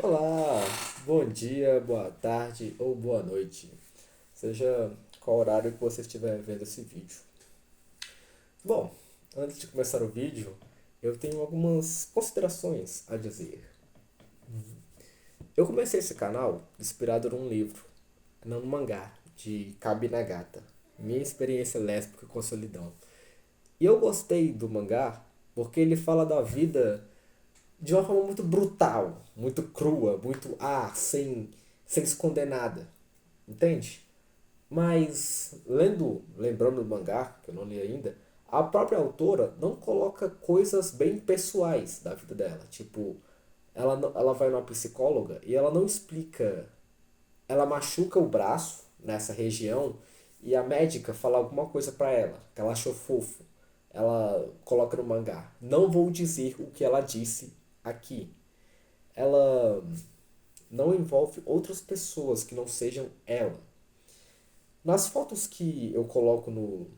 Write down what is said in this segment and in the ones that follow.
Olá, bom dia, boa tarde ou boa noite, seja qual horário que você estiver vendo esse vídeo. Bom, antes de começar o vídeo, eu tenho algumas considerações a dizer. Eu comecei esse canal inspirado num livro, num mangá, de Kabi Nagata, Minha Experiência Lésbica com a Solidão. E eu gostei do mangá porque ele fala da vida de uma forma muito brutal, muito crua, muito sem esconder nada, entende? Mas lembrando do mangá, que eu não li ainda, a própria autora não coloca coisas bem pessoais da vida dela. Tipo, ela vai numa psicóloga e ela não explica. Ela machuca o braço nessa região e a médica fala alguma coisa pra ela, que ela achou fofo. Ela coloca no mangá. Não vou dizer o que ela disse aqui. Ela não envolve outras pessoas que não sejam ela. Nas fotos que eu coloco como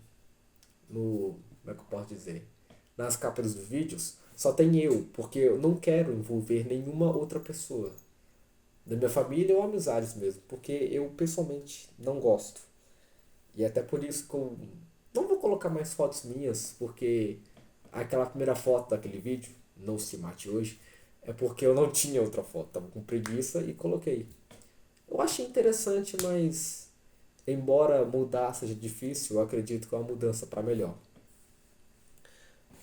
é que eu posso dizer? Nas capas dos vídeos, só tem eu, porque eu não quero envolver nenhuma outra pessoa. Da minha família ou amizades mesmo, porque eu pessoalmente não gosto. E até por isso que eu não vou colocar mais fotos minhas, porque aquela primeira foto daquele vídeo, não se mate hoje, é porque eu não tinha outra foto, tava com preguiça e coloquei. Eu achei interessante, mas embora mudar seja difícil, eu acredito que é uma mudança para melhor.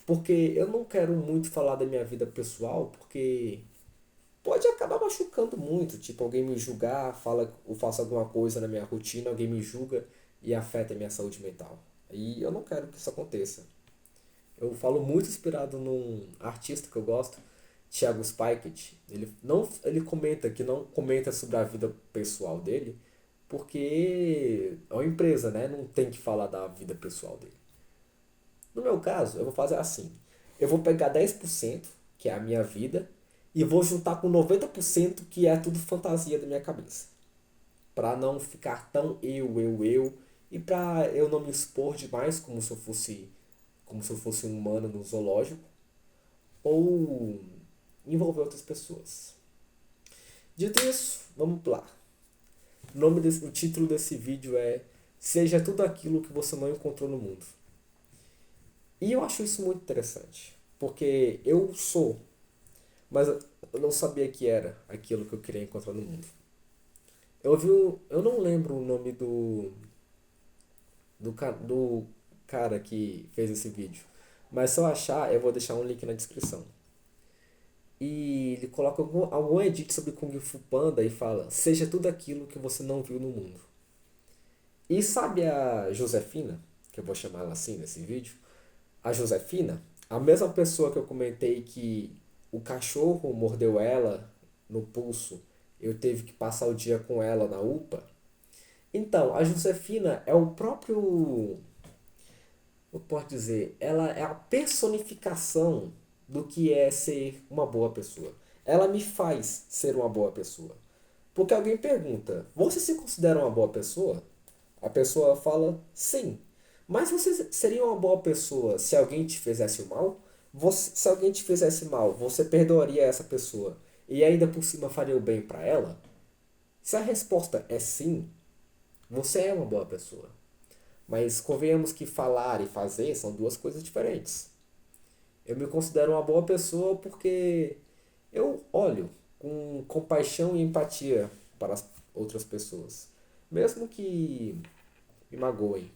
Porque eu não quero muito falar da minha vida pessoal, porque pode acabar machucando muito. Tipo, alguém me julgar, fala, eu faço alguma coisa na minha rotina, alguém me julga e afeta a minha saúde mental. E eu não quero que isso aconteça. Eu falo muito inspirado num artista que eu gosto, Thiago Spikett. Ele comenta que não comenta sobre a vida pessoal dele, porque é uma empresa, né? Não tem que falar da vida pessoal dele. No meu caso, eu vou fazer assim. Eu vou pegar 10% que é a minha vida, e vou juntar com 90% que é tudo fantasia da minha cabeça. Pra não ficar tão eu. E pra eu não me expor demais como se eu fosse um humano no zoológico. Ou envolver outras pessoas. Dito isso, vamos lá. O título desse vídeo é Seja tudo aquilo que você não encontrou no mundo. E eu acho isso muito interessante. Porque eu sou, mas eu não sabia que era aquilo que eu queria encontrar no mundo. Eu não lembro o nome do cara que fez esse vídeo. Mas se eu achar, eu vou deixar um link na descrição. E ele coloca algum edit sobre Kung Fu Panda e fala: Seja tudo aquilo que você não viu no mundo. E sabe a Josefina, que eu vou chamar ela assim nesse vídeo? A Josefina, a mesma pessoa que eu comentei que o cachorro mordeu ela no pulso, eu teve que passar o dia com ela na UPA. Então, a Josefina é o próprio, eu posso dizer, ela é a personificação do que é ser uma boa pessoa. Ela me faz ser uma boa pessoa. Porque alguém pergunta: Você se considera uma boa pessoa? A pessoa fala: Sim. Mas você seria uma boa pessoa se alguém te fizesse o mal? Se alguém te fizesse mal, você perdoaria essa pessoa e ainda por cima faria o bem para ela? Se a resposta é sim, você é uma boa pessoa. Mas convenhamos que falar e fazer são duas coisas diferentes. Eu me considero uma boa pessoa porque eu olho com compaixão e empatia para as outras pessoas, mesmo que me magoem.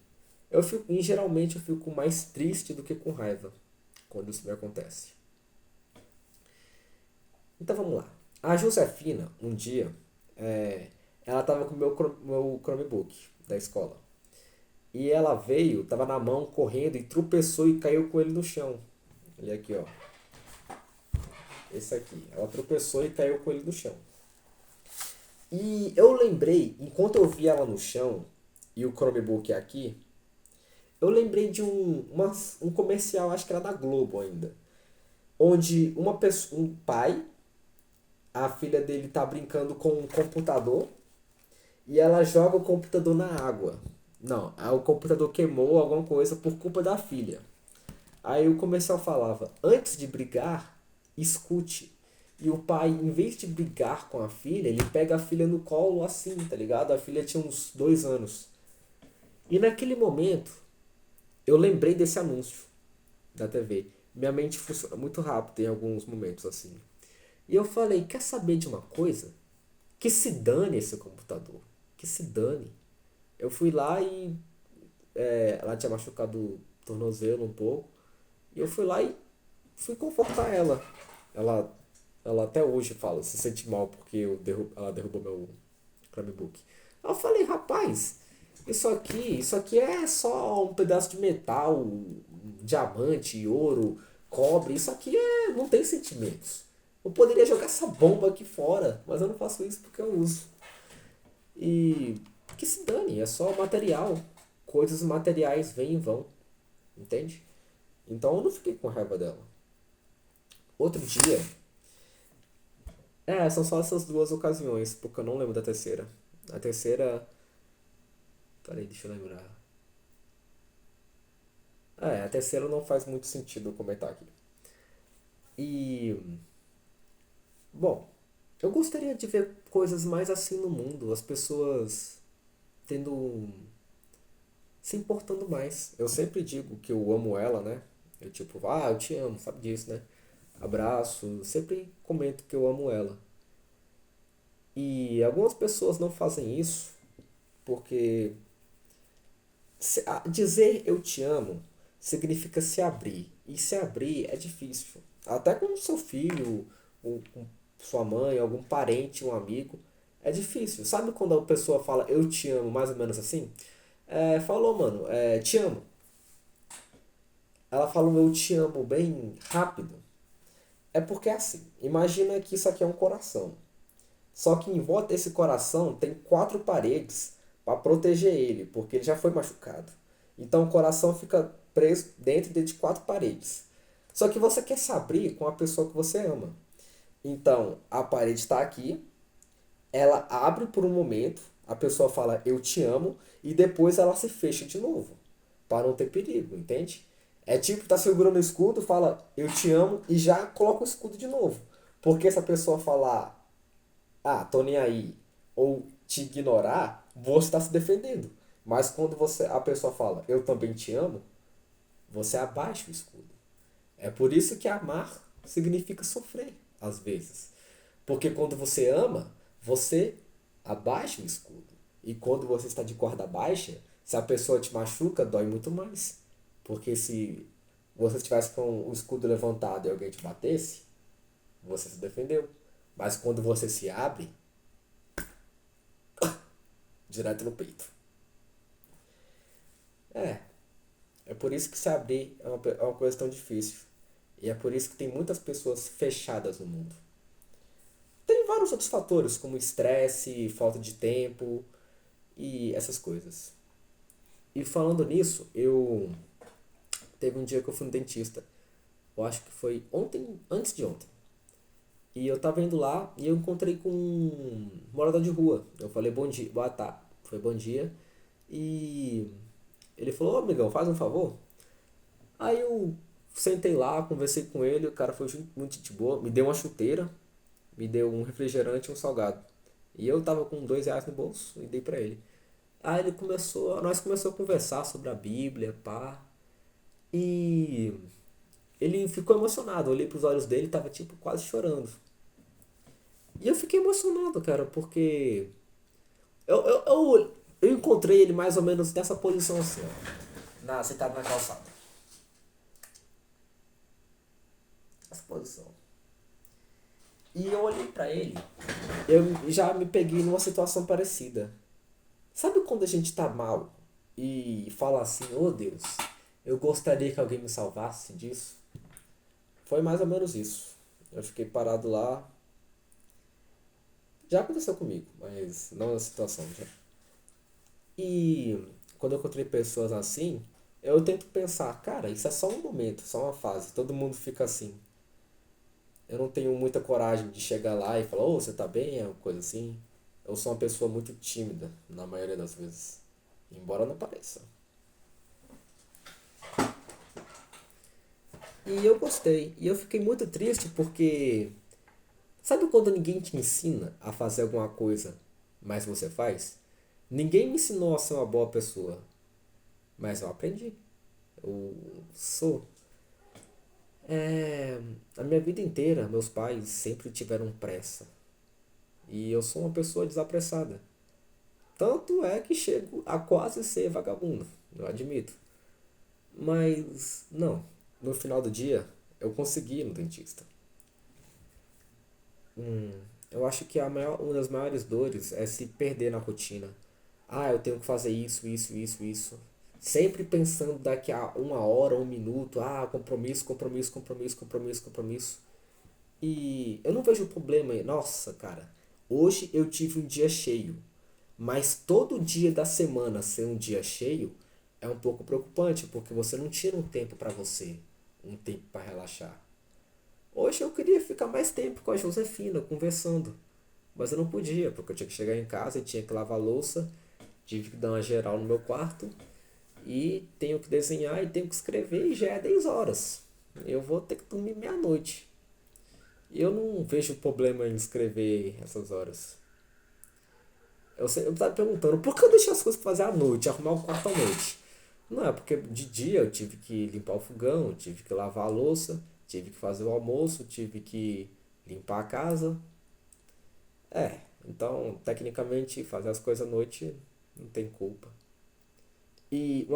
Geralmente eu fico mais triste do que com raiva quando isso me acontece. Então vamos lá. A Josefina, um dia, é, ela estava com o meu Chromebook da escola. E ela veio, tava na mão, correndo e tropeçou e caiu com ele no chão. Ele aqui, ó. Esse aqui. Ela tropeçou e caiu com ele no chão. E eu lembrei, enquanto eu vi ela no chão e o Chromebook aqui, eu lembrei de um comercial, acho que era da Globo ainda, onde um pai, a filha dele tá brincando com um computador e ela joga o computador na água. Não, aí o computador queimou alguma coisa por culpa da filha. Aí o comercial falava: antes de brigar, escute. E o pai, em vez de brigar com a filha, ele pega a filha no colo assim, tá ligado? A filha tinha uns 2 anos. E naquele momento, eu lembrei desse anúncio da TV. Minha mente funciona muito rápido em alguns momentos assim. E eu falei, quer saber de uma coisa? Que se dane esse computador. Que se dane. Eu fui lá e ela tinha machucado o tornozelo um pouco. E eu fui lá e fui confortar ela. Ela, ela até hoje fala, se sente mal porque ela derrubou meu Chromebook. Aí eu falei, rapaz, isso aqui é só um pedaço de metal, diamante, ouro, cobre. Isso aqui não tem sentimentos. Eu poderia jogar essa bomba aqui fora, mas eu não faço isso porque eu uso. E que se dane, é só material. Coisas materiais vêm e vão, entende? Então eu não fiquei com raiva dela. Outro dia, são só essas duas ocasiões, porque eu não lembro da terceira. A terceira, peraí, deixa eu lembrar. A terceira não faz muito sentido eu comentar aqui. E, bom, eu gostaria de ver coisas mais assim no mundo, as pessoas tendo, se importando mais. Eu sempre digo que eu amo ela, né? Eu tipo, eu te amo, sabe disso, né? Abraço, sempre comento que eu amo ela. E algumas pessoas não fazem isso porque dizer eu te amo significa se abrir. E se abrir é difícil. Até com seu filho, ou com sua mãe, algum parente, um amigo. É difícil. Sabe quando a pessoa fala eu te amo, mais ou menos assim? Falou, mano, te amo. Ela falou eu te amo bem rápido. É porque é assim. Imagina que isso aqui é um coração. Só que em volta desse coração tem 4 paredes para proteger ele, porque ele já foi machucado. Então o coração fica preso dentro de 4 paredes. Só que você quer se abrir com a pessoa que você ama. Então a parede está aqui, ela abre por um momento, a pessoa fala eu te amo e depois ela se fecha de novo, para não ter perigo, entende? É tipo, tá segurando o escudo, fala eu te amo e já coloca o escudo de novo. Porque se a pessoa falar tô nem aí, ou te ignorar, você está se defendendo. Mas quando a pessoa fala, eu também te amo, você abaixa o escudo. É por isso que amar significa sofrer, às vezes. Porque quando você ama, você abaixa o escudo. E quando você está de corda baixa, se a pessoa te machuca, dói muito mais. Porque se você estivesse com o escudo levantado e alguém te batesse, você se defendeu. Mas quando você se abre, direto no peito. É, é por isso que se abrir é uma coisa tão difícil. E é por isso que tem muitas pessoas fechadas no mundo. Tem vários outros fatores, como estresse, falta de tempo e essas coisas. E falando nisso, eu teve um dia que eu fui no dentista. Eu acho que foi ontem, antes de ontem. E eu tava indo lá e eu encontrei com um morador de rua. Eu falei bom dia, boa tarde. Foi bom dia. E ele falou, ô amigão, faz um favor. Aí eu sentei lá, conversei com ele, o cara foi muito gente boa, me deu uma chuteira, me deu um refrigerante e um salgado. E eu tava com R$ 2 no bolso e dei pra ele. Aí nós começamos a conversar sobre a Bíblia, pá. E ele ficou emocionado, eu olhei pros olhos dele, tava tipo quase chorando. E eu fiquei emocionado, cara, porque eu encontrei ele mais ou menos nessa posição assim, ó. Sentado na calçada. Essa posição. E eu olhei pra ele, eu já me peguei numa situação parecida. Sabe quando a gente tá mal e fala assim, oh Deus, eu gostaria que alguém me salvasse disso? Foi mais ou menos isso. Eu fiquei parado lá. Já aconteceu comigo, mas não na situação já. E quando eu encontrei pessoas assim, eu tento pensar, cara, isso é só um momento, só uma fase. Todo mundo fica assim. Eu não tenho muita coragem de chegar lá e falar, ô, você tá bem? É uma coisa assim. Eu sou uma pessoa muito tímida, na maioria das vezes. Embora não pareça. E eu gostei. E eu fiquei muito triste porque Sabe quando ninguém te ensina a fazer alguma coisa, mas você faz? Ninguém me ensinou a ser uma boa pessoa, mas eu aprendi. Eu sou. É, a minha vida inteira, meus pais sempre tiveram pressa. E eu sou uma pessoa desapressada. Tanto é que chego a quase ser vagabundo, eu admito. Mas, não. No final do dia, eu consegui ir no dentista. Eu acho que uma das maiores dores é se perder na rotina. Ah, eu tenho que fazer isso, isso, isso, isso. Sempre pensando daqui a uma hora, um minuto. Ah, compromisso, compromisso, compromisso, compromisso, compromisso. E eu não vejo problema aí. Nossa, cara. Hoje eu tive um dia cheio. Mas todo dia da semana ser um dia cheio é um pouco preocupante, porque você não tira um tempo pra você, um tempo pra relaxar. Hoje eu queria ficar mais tempo com a Josefina, conversando. Mas eu não podia, porque eu tinha que chegar em casa e tinha que lavar a louça, tive que dar uma geral no meu quarto e tenho que desenhar e tenho que escrever e já é 10 horas. Eu vou ter que dormir meia-noite. Eu não vejo problema em escrever essas horas. Eu tava perguntando, por que eu deixei as coisas pra fazer à noite, arrumar o quarto à noite? Não, é porque de dia eu tive que limpar o fogão, tive que lavar a louça, tive que fazer o almoço, tive que limpar a casa. É, então, tecnicamente, fazer as coisas à noite não tem culpa. E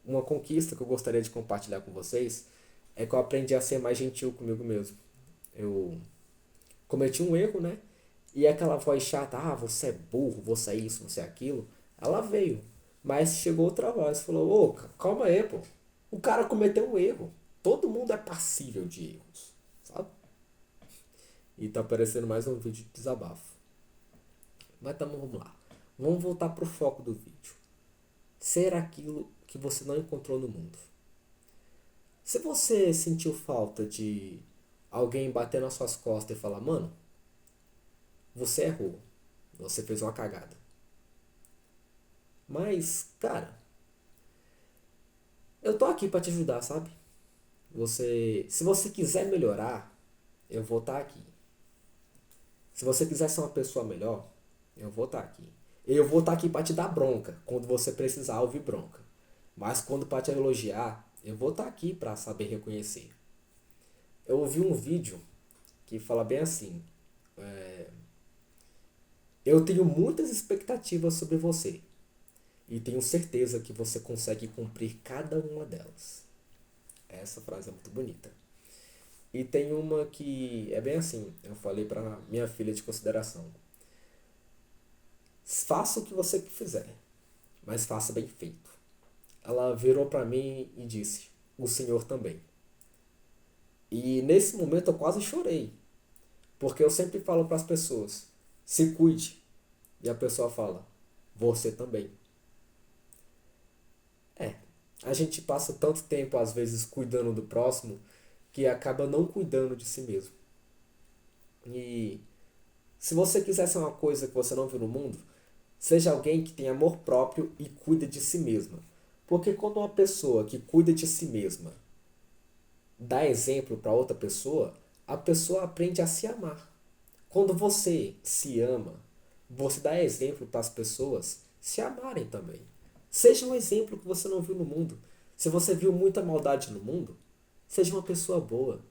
uma conquista que eu gostaria de compartilhar com vocês é que eu aprendi a ser mais gentil comigo mesmo. Eu cometi um erro, né? E aquela voz chata, ah, você é burro, você é isso, você é aquilo, ela veio. Mas chegou outra voz, falou, ô, calma aí, pô. O cara cometeu um erro. Todo mundo é passível de erros, sabe? E tá aparecendo mais um vídeo de desabafo. Mas vamos lá. Vamos voltar pro foco do vídeo. Ser aquilo que você não encontrou no mundo. Se você sentiu falta de alguém bater nas suas costas e falar, mano, você errou, você fez uma cagada. Mas, cara, eu tô aqui pra te ajudar, sabe? Se você quiser melhorar, eu vou estar aqui. Se você quiser ser uma pessoa melhor, eu vou estar aqui. Eu vou estar aqui pra te dar bronca, quando você precisar ouvir bronca. Mas quando pra te elogiar, eu vou estar aqui pra saber reconhecer. Eu ouvi um vídeo que fala bem assim: eu tenho muitas expectativas sobre você e tenho certeza que você consegue cumprir cada uma delas. Essa frase é muito bonita. E tem uma que é bem assim, eu falei pra minha filha de consideração. Faça o que você fizer, mas faça bem feito. Ela virou pra mim e disse, o senhor também. E nesse momento eu quase chorei, porque eu sempre falo para as pessoas, se cuide. E a pessoa fala, você também. É, a gente passa tanto tempo às vezes cuidando do próximo que acaba não cuidando de si mesmo. E se você quiser ser uma coisa que você não viu no mundo, seja alguém que tem amor próprio e cuida de si mesma. Porque quando uma pessoa que cuida de si mesma dá exemplo para outra pessoa, a pessoa aprende a se amar. Quando você se ama, você dá exemplo para as pessoas se amarem também. Seja um exemplo que você não viu no mundo. Se você viu muita maldade no mundo, seja uma pessoa boa.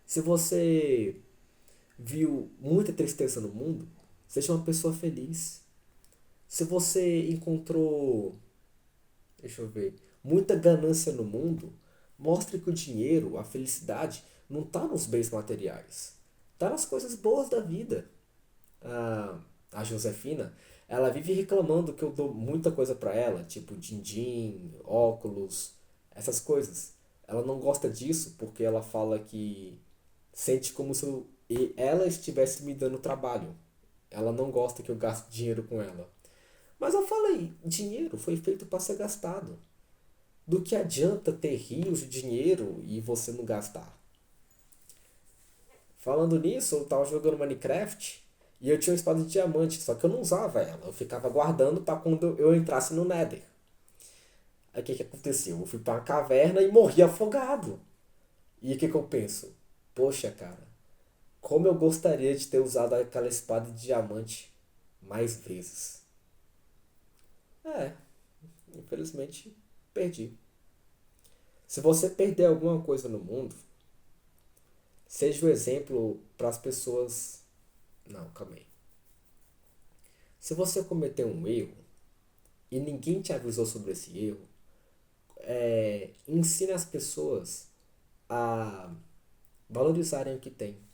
Se você viu muita tristeza no mundo, seja uma pessoa feliz. Se você encontrou, deixa eu ver, muita ganância no mundo, mostre que o dinheiro, a felicidade, não está nos bens materiais. Está nas coisas boas da vida. A Josefina, ela vive reclamando que eu dou muita coisa para ela, tipo din-din, óculos, essas coisas. Ela não gosta disso porque ela fala que sente como se ela estivesse me dando trabalho. Ela não gosta que eu gaste dinheiro com ela. Mas eu falei, dinheiro foi feito para ser gastado. Do que adianta ter rios de dinheiro e você não gastar? Falando nisso, eu tava jogando Minecraft e eu tinha uma espada de diamante, só que eu não usava ela. Eu ficava guardando para quando eu entrasse no Nether. Aí o que aconteceu? Eu fui para uma caverna e morri afogado. E o que eu penso? Poxa, cara, Como eu gostaria de ter usado aquela espada de diamante mais vezes. É, infelizmente perdi. Se você perder alguma coisa no mundo, seja o exemplo para as pessoas. Não, calma aí. Se você cometer um erro e ninguém te avisou sobre esse erro, ensine as pessoas a valorizarem o que tem.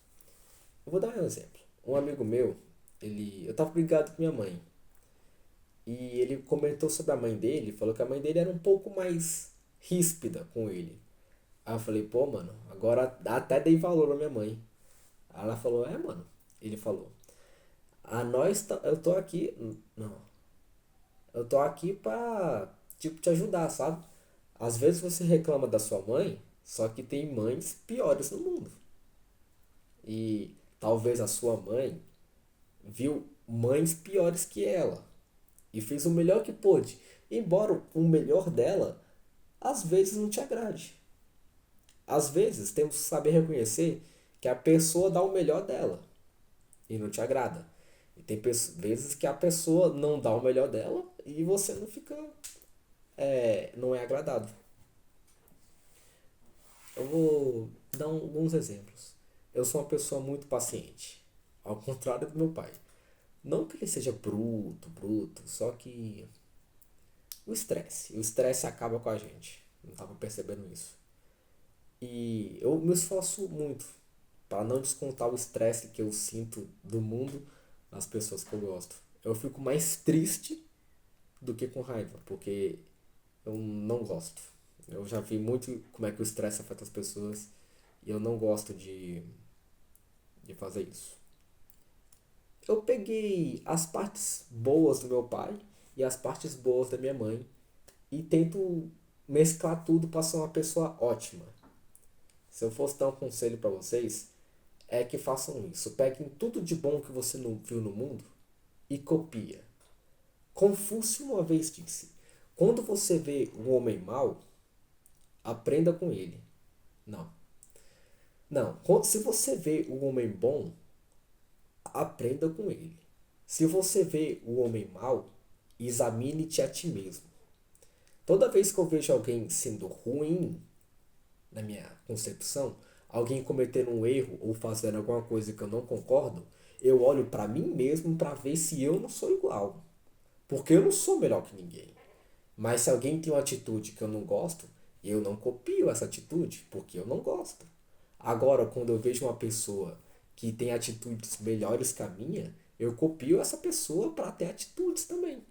Eu vou dar um exemplo. Um amigo meu, eu tava brigado com minha mãe. E ele comentou sobre a mãe dele, falou que a mãe dele era um pouco mais ríspida com ele. Aí eu falei, pô, mano, agora até dei valor à minha mãe. Aí ela falou, mano. Ele falou, eu tô aqui, não, eu tô aqui pra, tipo, te ajudar, sabe? Às vezes você reclama da sua mãe, só que tem mães piores no mundo. E talvez a sua mãe viu mães piores que ela e fez o melhor que pôde. Embora o melhor dela às vezes não te agrade. Às vezes temos que saber reconhecer que a pessoa dá o melhor dela e não te agrada. E tem vezes que a pessoa não dá o melhor dela e você não fica, não é agradado. Eu vou dar alguns exemplos. Eu sou uma pessoa muito paciente, ao contrário do meu pai. Não que ele seja bruto, bruto, só que o estresse acaba com a gente. Não estava percebendo isso. E eu me esforço muito para não descontar o estresse que eu sinto do mundo nas pessoas que eu gosto. Eu fico mais triste do que com raiva, porque eu não gosto. Eu já vi muito como é que o estresse afeta as pessoas e eu não gosto de fazer isso. Eu peguei as partes boas do meu pai e as partes boas da minha mãe e tento mesclar tudo para ser uma pessoa ótima. Se eu fosse dar um conselho para vocês, é que façam isso. Peguem tudo de bom que você não viu no mundo e copia. Confúcio uma vez disse: quando você vê um homem mau, aprenda com ele. Não. Não. Se você vê um homem bom, aprenda com ele. Se você vê o homem mau, examine-te a ti mesmo. Toda vez que eu vejo alguém sendo ruim, na minha concepção, alguém cometendo um erro ou fazendo alguma coisa que eu não concordo, eu olho para mim mesmo para ver se eu não sou igual. Porque eu não sou melhor que ninguém. Mas se alguém tem uma atitude que eu não gosto, eu não copio essa atitude, porque eu não gosto. Agora, quando eu vejo uma pessoa que tem atitudes melhores que a minha, eu copio essa pessoa para ter atitudes também.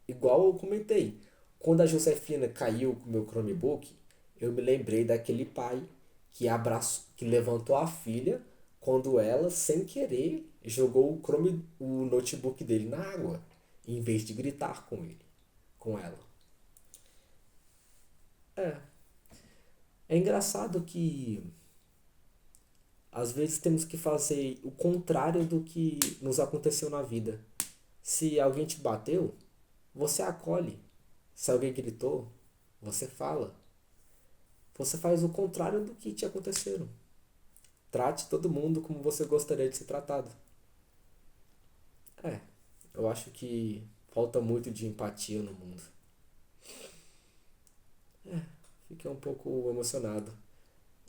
Igual eu comentei, quando a Josefina caiu com o meu Chromebook, eu me lembrei daquele pai que levantou a filha quando ela, sem querer, jogou o notebook dele na água, em vez de gritar com ela. É, é engraçado que às vezes temos que fazer o contrário do que nos aconteceu na vida. Se alguém te bateu, você acolhe. Se alguém gritou, você fala. Você faz o contrário do que te aconteceram. Trate todo mundo como você gostaria de ser tratado. É, eu acho que falta muito de empatia no mundo. Fiquei um pouco emocionado.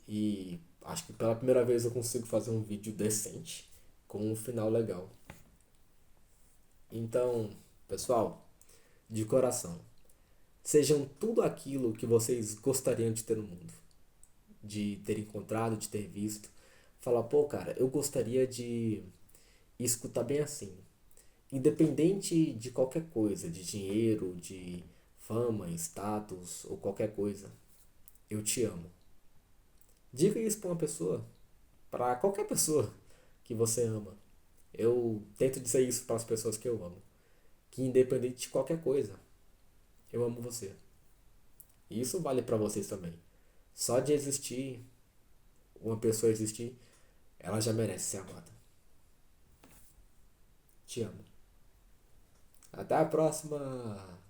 E acho que pela primeira vez eu consigo fazer um vídeo decente, com um final legal. Então, pessoal, de coração, sejam tudo aquilo que vocês gostariam de ter no mundo. De ter encontrado, de ter visto. Falar, pô, cara, eu gostaria de escutar bem assim. Independente de qualquer coisa, de dinheiro, de fama, status ou qualquer coisa, eu te amo. Diga isso pra uma pessoa, pra qualquer pessoa que você ama. Eu tento dizer isso para as pessoas que eu amo, que independente de qualquer coisa, eu amo você. E isso vale pra vocês também. Só de existir, uma pessoa existir, ela já merece ser amada. Te amo. Até a próxima!